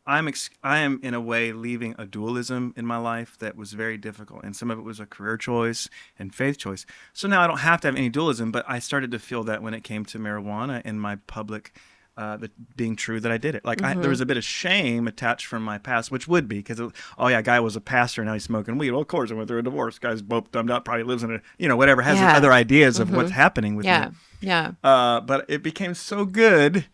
I am in a way leaving a dualism in my life that was very difficult, and some of it was a career choice and faith choice. So now I don't have to have any dualism, but I started to feel that when it came to marijuana in my public, being true that I did it. Like there was a bit of shame attached from my past, which would be because oh yeah, guy was a pastor now he's smoking weed. Well, of course I went through a divorce. Guy's both dumbed up, probably lives in a whatever, has Yeah. other ideas of what's happening with Yeah. me. Yeah. But it became so good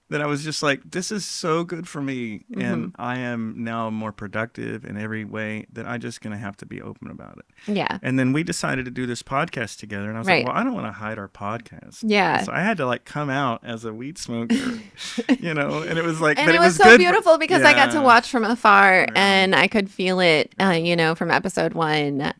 that I was just like, this is so good for me. And I am now more productive in every way that I just going to have to be open about it. Yeah. And then we decided to do this podcast together. And I was like, Right. well, I don't want to hide our podcast. Yeah. So I had to like come out as a weed smoker, and it was like, And but it was so good beautiful because I got to Yeah. watch from afar and I could feel it, from episode 1.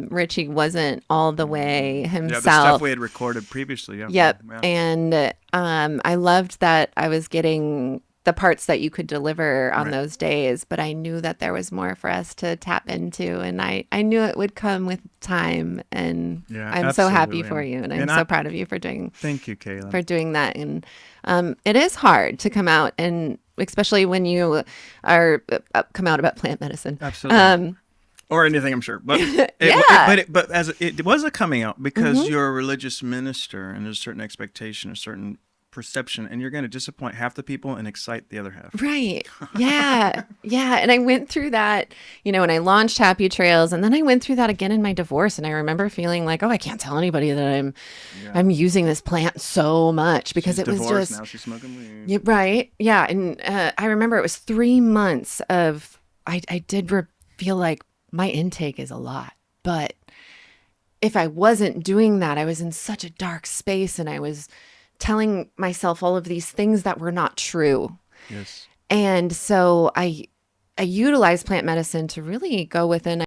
Richie wasn't all the way Yeah, the stuff himself. we had recorded previously. Yeah. Yep. Yeah. And I loved that I was getting the parts that you could deliver on Right. those days, but I knew that there was more for us to tap into. And I knew it would come with time. And Yeah, I'm so happy absolutely. for you. And I'm And so I- proud of you for doing Thank you, Kayla. that. And it is hard to come out, and especially when you are come out about plant medicine. Absolutely. Or anything, I'm sure. But Yeah. but as it was a coming out because you're a religious minister and there's a certain expectation, a certain perception, and you're going to disappoint half the people and excite the other half. Right. Yeah. Yeah. And I went through that, when I launched Happy Trails, and then I went through that again in my divorce. And I remember feeling like, oh, I can't tell anybody that I'm using this plant so much because She's it was divorced, just now she's smoking weed. Yeah, right. Yeah. And I remember it was 3 months of, I did feel like my intake is a lot, but if I wasn't doing that, I was in such a dark space and I was telling myself all of these things that were not true. Yes. And so I utilized plant medicine to really go within.